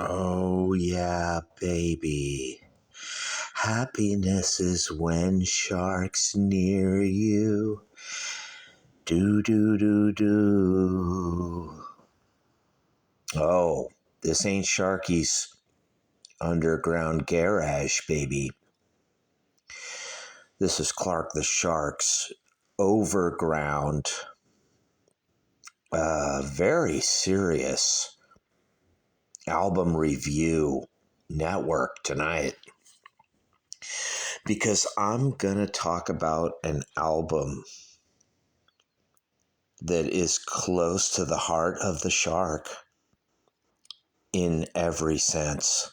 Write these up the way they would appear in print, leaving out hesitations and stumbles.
Oh, yeah, baby. Happiness is when sharks near you. Do, do, do, do. Oh, this ain't Sharky's underground garage, baby. This is Clark the Shark's overground, very serious album review network tonight. Because I'm going to talk about an album that is close to the heart of the shark in every sense.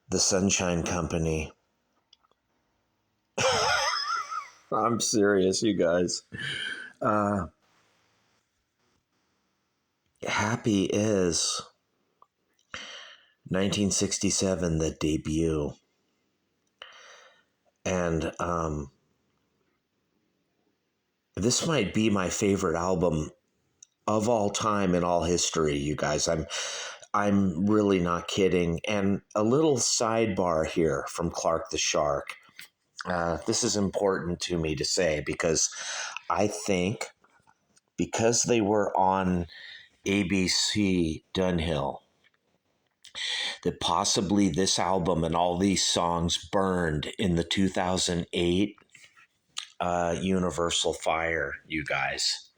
The Sunshine Company. I'm serious, you guys. Happy is 1967, the debut. And this might be my favorite album of all time in all history, you guys. I'm really not kidding. And a little sidebar here from Clark the Shark. This is important to me to say because I think because they were on ABC Dunhill, that possibly this album and all these songs burned in the 2008 Universal Fire, you guys.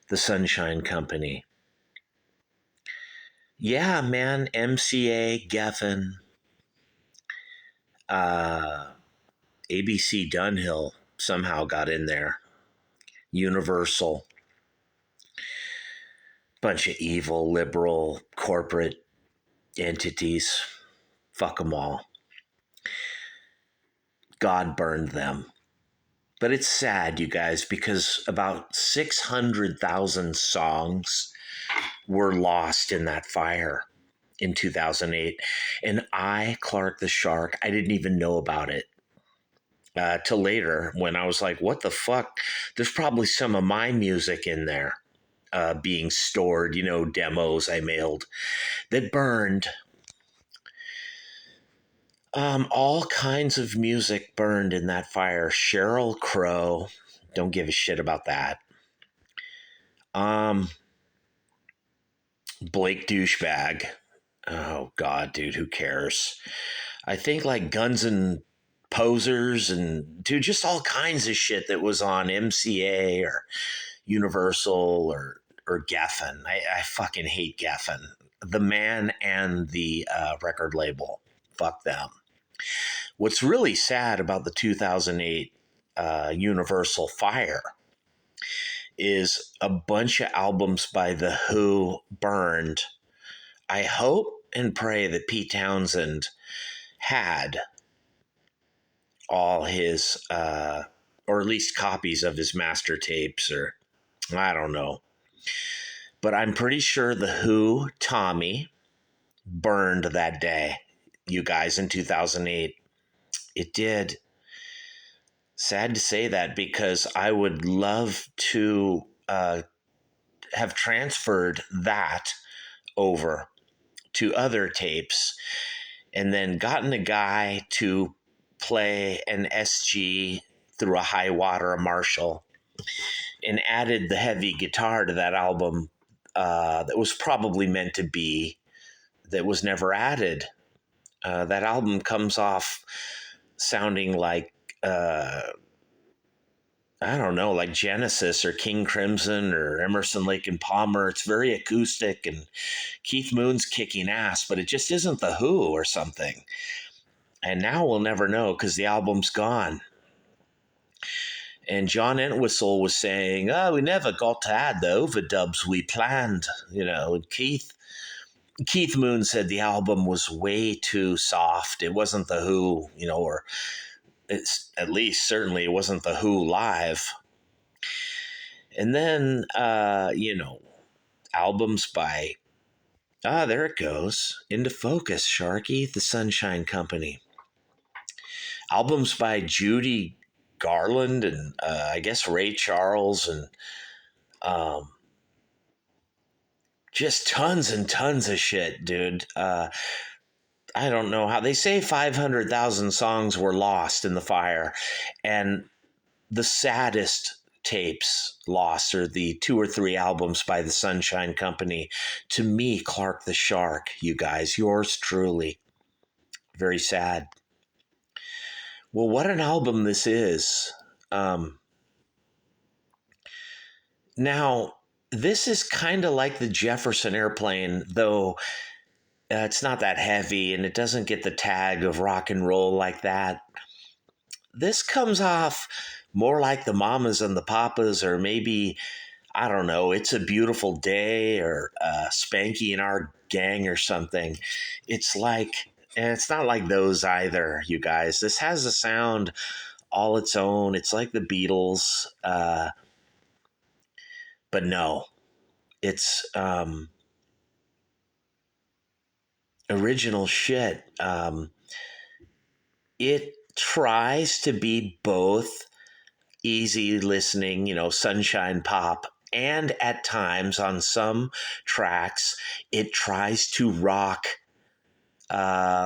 The Sunshine Company. Yeah, man, MCA, Geffen, ABC Dunhill somehow got in there. Universal. Bunch of evil, liberal, corporate entities. Fuck them all. God burned them. But it's sad, you guys, because about 600,000 songs were lost in that fire in 2008. And I, Clark the Shark, I didn't even know about it till later when I was like, what the fuck? There's probably some of my music in there being stored, demos I mailed that burned. All kinds of music burned in that fire. Sheryl Crow, don't give a shit about that. Blake Douchebag. Oh God, dude, who cares? I think like Guns and Posers and dude, just all kinds of shit that was on MCA or Universal or Geffen. I fucking hate Geffen. The man and the record label. Fuck them. What's really sad about the 2008 Universal Fire is a bunch of albums by The Who burned. I hope and pray that Pete Townsend had all his, or at least copies of his master tapes, or I don't know. But I'm pretty sure The Who, Tommy, burned that day, you guys, in 2008. It did. Sad to say that because I would love to have transferred that over to other tapes and then gotten a guy to play an SG through a high water, a Marshall, and added the heavy guitar to that album that was probably meant to be, that was never added. That album comes off sounding like I don't know, like Genesis or King Crimson or Emerson, Lake and Palmer. It's very acoustic and Keith Moon's kicking ass, but it just isn't The Who or something. And now we'll never know because the album's gone. And John Entwistle was saying, oh, we never got to add the overdubs we planned, and Keith Moon said the album was way too soft. It wasn't The Who, or it's at least certainly it wasn't The Who live. And then, albums by, there it goes, into focus, Sharky, The Sunshine Company. Albums by Judy Garland and I guess Ray Charles and just tons and tons of shit, dude. I don't know how they say 500,000 songs were lost in the fire, and the saddest tapes lost are the 2 or 3 albums by the Sunshine Company. To me, Clark the Shark, you guys, yours truly. Very sad. Well, what an album this is. Um, Now, this is kind of like the Jefferson Airplane, though it's not that heavy and it doesn't get the tag of rock and roll like that. This comes off more like the Mamas and the Papas, or maybe, I don't know, It's a Beautiful Day, or Spanky and Our Gang or something. It's like, and it's not like those either, you guys. This has a sound all its own. It's like the Beatles, but no, it's original shit. It tries to be both easy listening, sunshine pop, and at times on some tracks, it tries to rock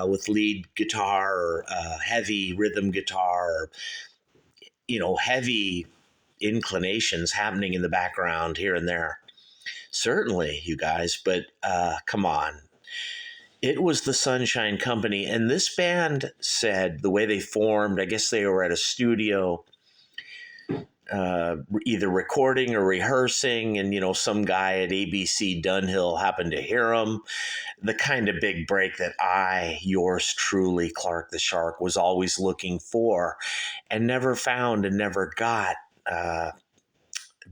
with lead guitar, or heavy rhythm guitar, or, heavy inclinations happening in the background here and there. Certainly, you guys, but come on. It was the Sunshine Company, and this band said the way they formed, I guess they were at a studio, either recording or rehearsing, and some guy at ABC Dunhill happened to hear them. The kind of big break that yours truly, Clark the Shark, was always looking for, and never found and never got.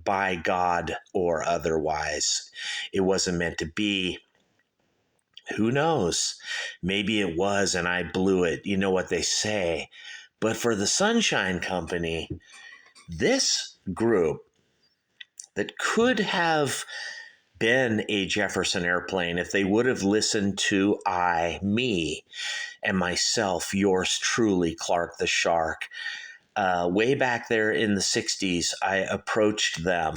By God or otherwise, it wasn't meant to be. Who knows? Maybe it was and I blew it. You know what they say. But for the Sunshine Company, this group that could have been a Jefferson Airplane if they would have listened to me, and myself, yours truly, Clark the Shark. Way back there in the 60s, I approached them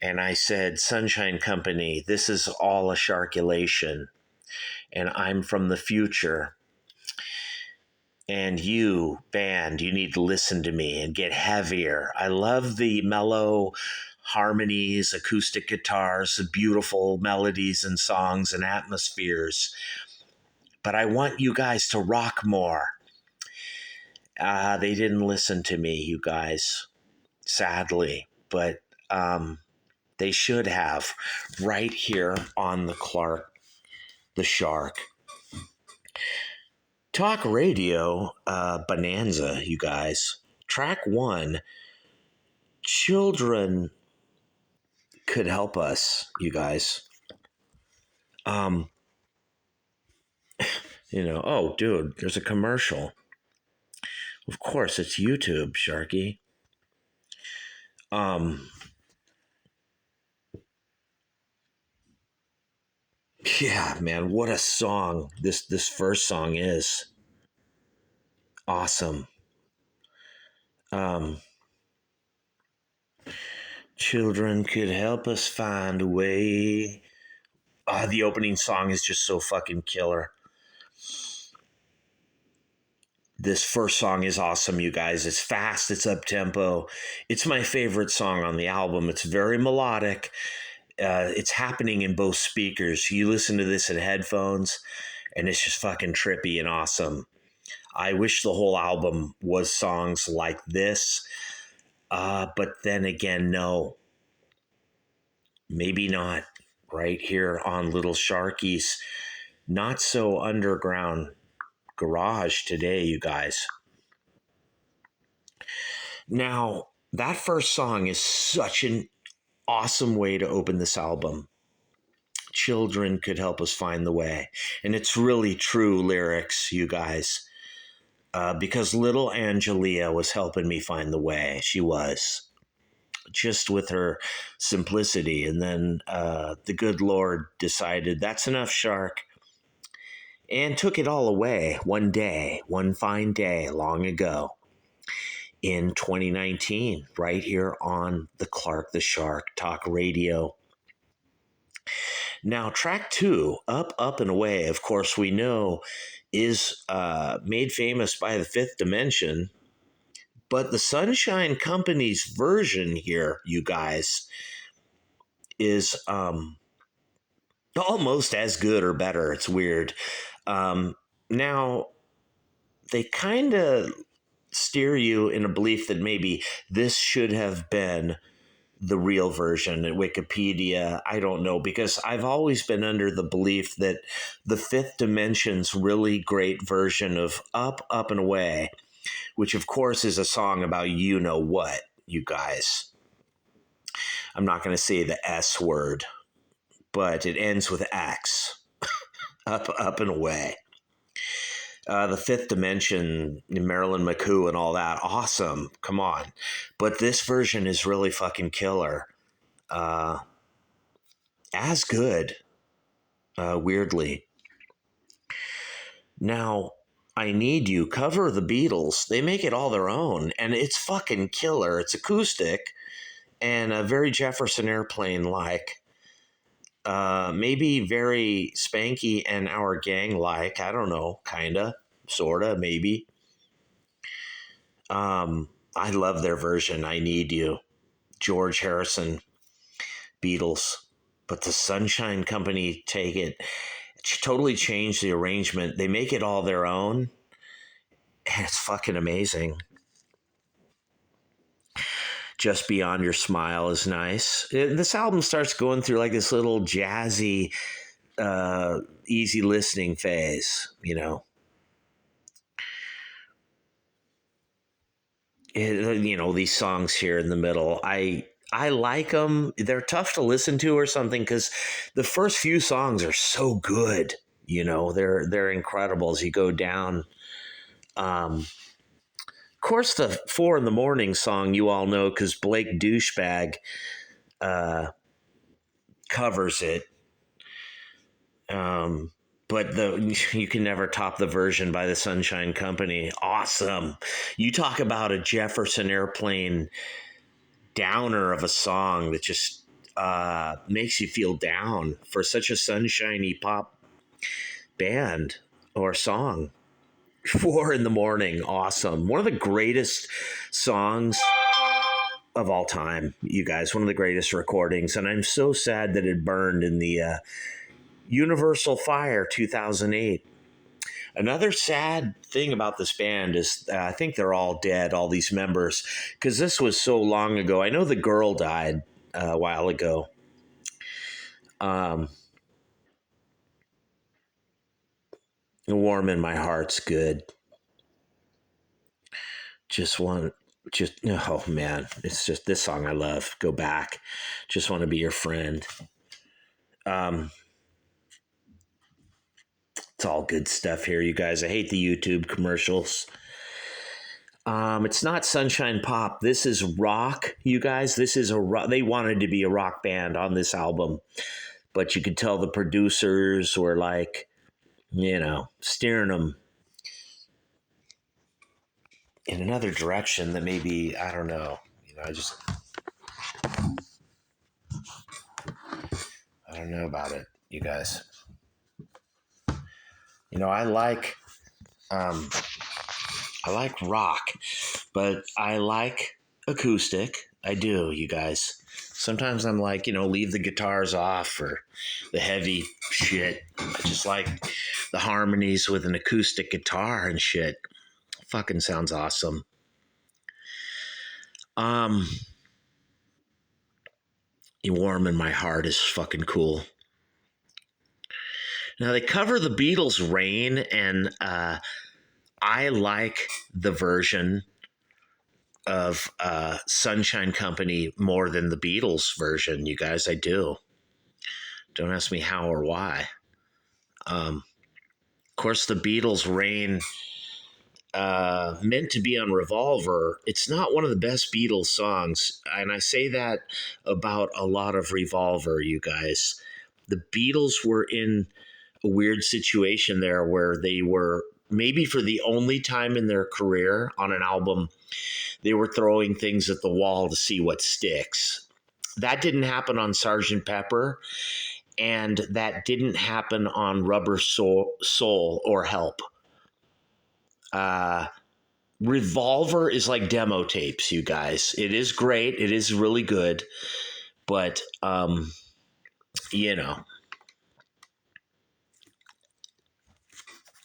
and I said, Sunshine Company, this is all a sharkulation, and I'm from the future. And you, band, you need to listen to me and get heavier. I love the mellow harmonies, acoustic guitars, the beautiful melodies and songs and atmospheres. But I want you guys to rock more. They didn't listen to me, you guys, sadly. But they should have, right here on the Clark the Shark Talk Radio Bonanza, you guys. Track 1, Children Could Help Us, you guys. Oh, dude, there's a commercial. Of course, it's YouTube, Sharky. Yeah, man, what a song this first song is. Awesome. Children could help us find a way. The opening song is just so fucking killer. This first song is awesome, you guys. It's fast, it's up tempo. It's my favorite song on the album. It's very melodic. It's happening in both speakers. You listen to this in headphones, and it's just fucking trippy and awesome. I wish the whole album was songs like this, but then again, no. Maybe not. Right here on Little Sharky's not so underground garage today, you guys. Now, that first song is such an awesome way to open this album. Children could help us find the way. And it's really true lyrics, you guys. Because little Angelia was helping me find the way. She was. Just with her simplicity. And then the good Lord decided, that's enough, Shark. And took it all away one day, one fine day long ago. In 2019, right here on the Clark the Shark Talk Radio. Now, track 2, Up, Up, and Away, of course, we know is made famous by the Fifth Dimension, but the Sunshine Company's version here, you guys, is almost as good or better. It's weird. Now, they kind of steer you in a belief that maybe this should have been the real version at Wikipedia. I don't know, because I've always been under the belief that the Fifth Dimension's really great version of Up, Up, and Away, which of course is a song about you know what, you guys. I'm not going to say the S word, but it ends with X. Up, Up, and Away. The Fifth Dimension, Marilyn McCoo, and all that. Awesome. Come on. But this version is really fucking killer. As good, weirdly. Now, I Need You, cover the Beatles. They make it all their own, and it's fucking killer. It's acoustic and a very Jefferson Airplane like. Maybe very Spanky and Our Gang like. I don't know, kinda, sorta, maybe. I love their version, I Need You. George Harrison, Beatles. But the Sunshine Company take it, totally change the arrangement. They make it all their own. And it's fucking amazing. Just Beyond Your Smile is nice. This album starts going through like this little jazzy, easy listening phase, you know. You know, these songs here in the middle, I like them. They're tough to listen to or something because the first few songs are so good. You know, they're incredible as you go down. Of course, the 4 in the Morning song you all know because Blake Douchebag covers it. But you can never top the version by the Sunshine Company. Awesome. You talk about a Jefferson Airplane downer of a song that just makes you feel down for such a sunshiny pop band or song. 4 in the Morning, awesome. One of the greatest songs of all time, you guys. One of the greatest recordings. And I'm so sad that it burned in the Universal Fire 2008. Another sad thing about this band is I think they're all dead, all these members, because this was so long ago. I know the girl died a while ago. Warm in My Heart's good. Oh man, it's just this song I love. Go Back. Just Want to Be Your Friend. It's all good stuff here, you guys. I hate the YouTube commercials. It's not sunshine pop. This is rock, you guys. This is a rock. They wanted to be a rock band on this album, but you could tell the producers were like, you know, steering them in another direction that maybe, I don't know. You know, I don't know about it, you guys. You know, I like rock, but I like acoustic. I do, you guys. Sometimes I'm like, you know, leave the guitars off or the heavy shit. I just like the harmonies with an acoustic guitar and shit. Fucking sounds awesome. Warm in My Heart is fucking cool. Now they cover the Beatles' Rain, and I like the version of Sunshine Company more than the Beatles version, you guys. I do. Don't ask me how or why. Of course, the Beatles' Rain, meant to be on Revolver, it's not one of the best Beatles songs. And I say that about a lot of Revolver, you guys. The Beatles were in a weird situation there where they were, maybe for the only time in their career on an album, they were throwing things at the wall to see what sticks. That didn't happen on Sgt. Pepper. And that didn't happen on Rubber Soul or Help. Revolver is like demo tapes, you guys. It is great. It is really good. But, you know,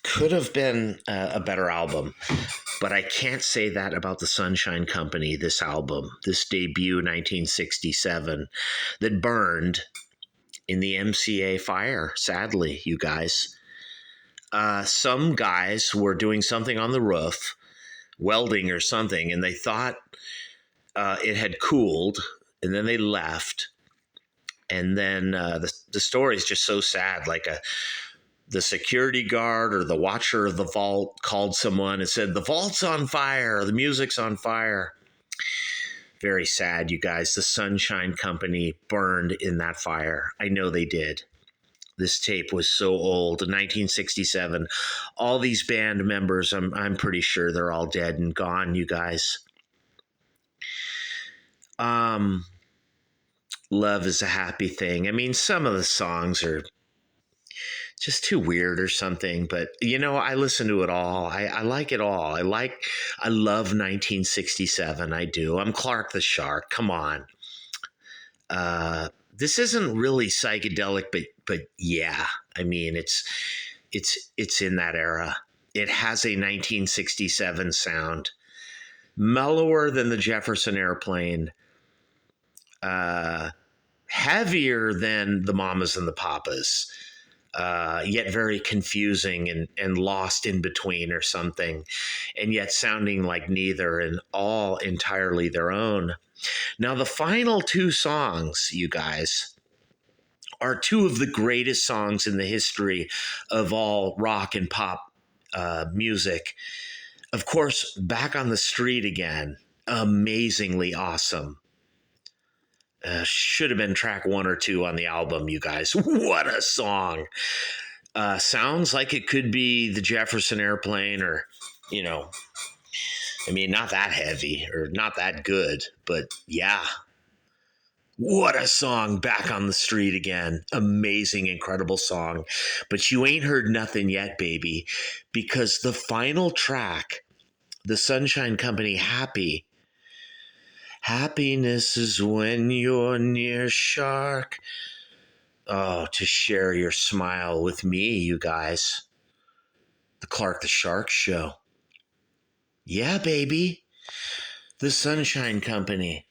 could have been a better album. But I can't say that about the Sunshine Company, this album, this debut 1967 that burned in the MCA fire, sadly, you guys. Some guys were doing something on the roof, welding or something, and they thought it had cooled, and then they left. And then the story is just so sad. Like the security guard or the watcher of the vault called someone and said, the vault's on fire, the music's on fire. Very sad, you guys. The Sunshine Company burned in that fire. I know they did. This tape was so old, 1967. All these band members, I'm pretty sure they're all dead and gone, you guys. Love is a Happy Thing. I mean, some of the songs are just too weird or something, but you know, I listen to it all. I like it all. I love 1967. I do. I'm Clark the Shark. Come on. This isn't really psychedelic, but yeah, I mean, it's in that era. It has a 1967 sound, mellower than the Jefferson Airplane, heavier than the Mamas and the Papas, yet very confusing and lost in between or something, and yet sounding like neither, and all entirely their own. Now, the final two songs, you guys, are two of the greatest songs in the history of all rock and pop music. Of course, Back on the Street Again, amazingly awesome. Should have been track 1 or 2 on the album, you guys. What a song. Sounds like it could be the Jefferson Airplane, or, you know, I mean, not that heavy or not that good, but yeah. What a song, Back on the Street Again. Amazing, incredible song. But you ain't heard nothing yet, baby, because the final track, the Sunshine Company, Happy. Happiness is when you're near, shark. Oh, to share your smile with me, you guys. The Clark the Shark Show. Yeah, baby. The Sunshine Company.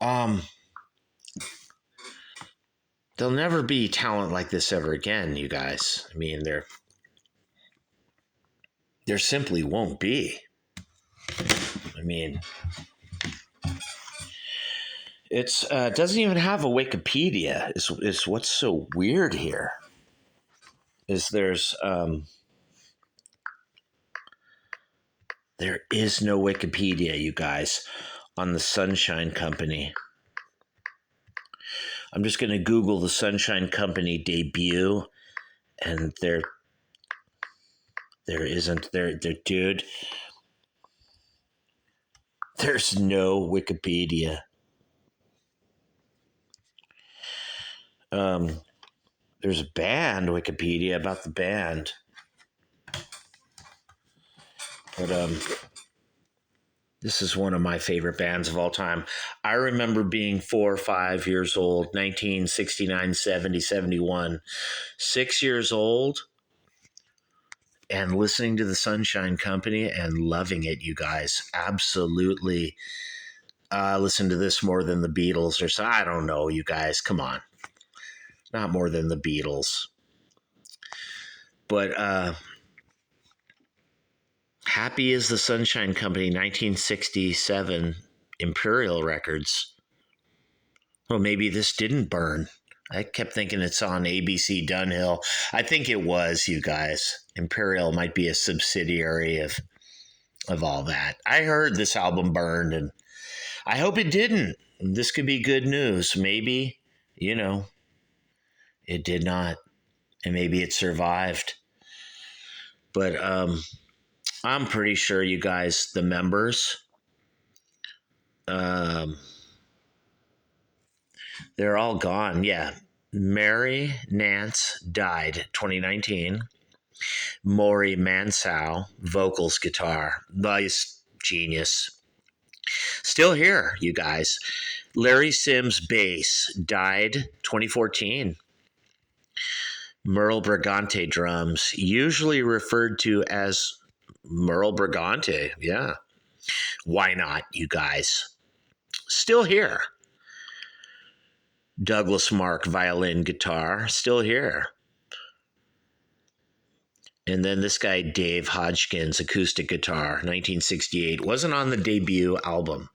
There'll never be talent like this ever again, you guys. I mean, there simply won't be. I mean, it's doesn't even have a Wikipedia. Is what's so weird here. Is there is no Wikipedia, you guys, on the Sunshine Company. I'm just going to Google the Sunshine Company debut, and there isn't there, dude. There's no Wikipedia. There's a band Wikipedia about the band, but this is one of my favorite bands of all time. I remember being 4 or 5 years old, 1969, 70, 71, 6 years old, and listening to the Sunshine Company and loving it, you guys. Absolutely. Listen to this more than the Beatles or so. I don't know, you guys. Come on. Not more than the Beatles. But Happy is the Sunshine Company, 1967, Imperial Records. Well, maybe this didn't burn. I kept thinking it's on ABC Dunhill. I think it was, you guys. Imperial might be a subsidiary of all that. I heard this album burned, and I hope it didn't. This could be good news. Maybe, you know, it did not, and maybe it survived. But I'm pretty sure, you guys, the members, they're all gone. Yeah, Mary Nance died 2019. Maury Mansell, vocals, guitar. Nice, genius. Still here, you guys. Larry Sims, bass, died 2014. Merle Brigante, drums, usually referred to as Merle Brigante. Yeah. Why not, you guys? Still here. Douglas Mark, violin, guitar, still here. And then this guy, Dave Hodgkins, acoustic guitar, 1968. Wasn't on the debut album.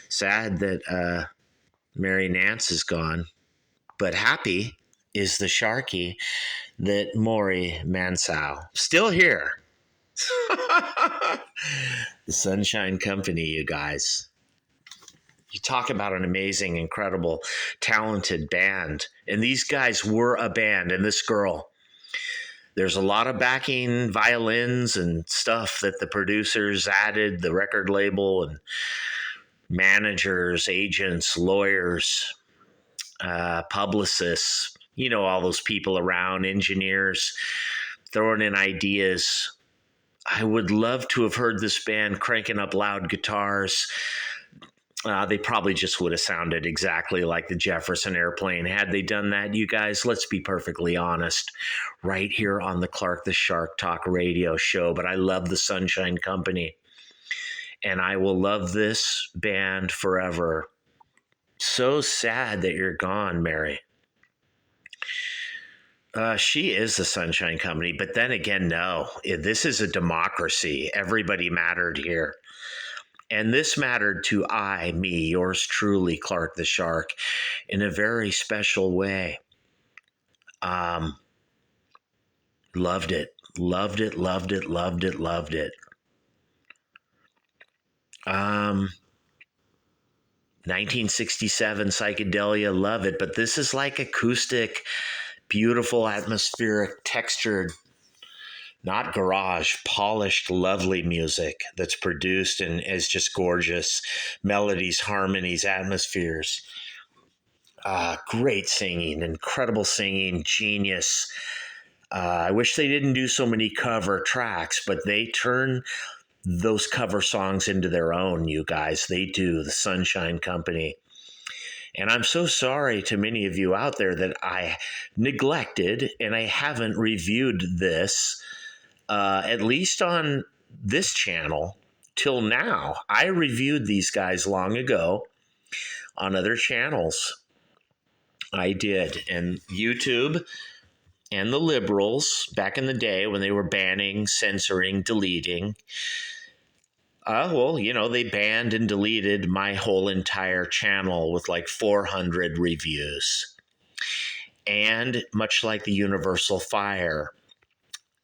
Sad that Mary Nance is gone, but happy is the Sharky that Maury Mansell, still here. The Sunshine Company, you guys. You talk about an amazing, incredible, talented band. And these guys were a band, and this girl. There's a lot of backing violins and stuff that the producers added, the record label, and managers, agents, lawyers, publicists, you know, all those people around, engineers, throwing in ideas. I would love to have heard this band cranking up loud guitars. They probably just would have sounded exactly like the Jefferson Airplane. Had they done that, you guys, let's be perfectly honest, right here on the Clark the Shark Talk radio show. But I love the Sunshine Company, and I will love this band forever. So sad that you're gone, Mary. She is the Sunshine Company, but then again, no. This is a democracy. Everybody mattered here. And this mattered to me, yours truly, Clark the Shark, in a very special way. Loved it, loved it, loved it, loved it, loved it. 1967 psychedelia, love it. But this is like acoustic, beautiful, atmospheric, textured, not garage, polished, lovely music that's produced and is just gorgeous. Melodies, harmonies, atmospheres. Great singing, incredible singing, genius. I wish they didn't do so many cover tracks, but they turn those cover songs into their own, you guys. They do, the Sunshine Company. And I'm so sorry to many of you out there that I neglected and I haven't reviewed this, at least on this channel till now. I reviewed these guys long ago on other channels. I did. And YouTube and the liberals back in the day when they were banning, censoring, deleting, they banned and deleted my whole entire channel with like 400 reviews. And much like the Universal Fire,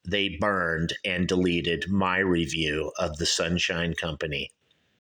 they burned and deleted my review of the Sunshine Company.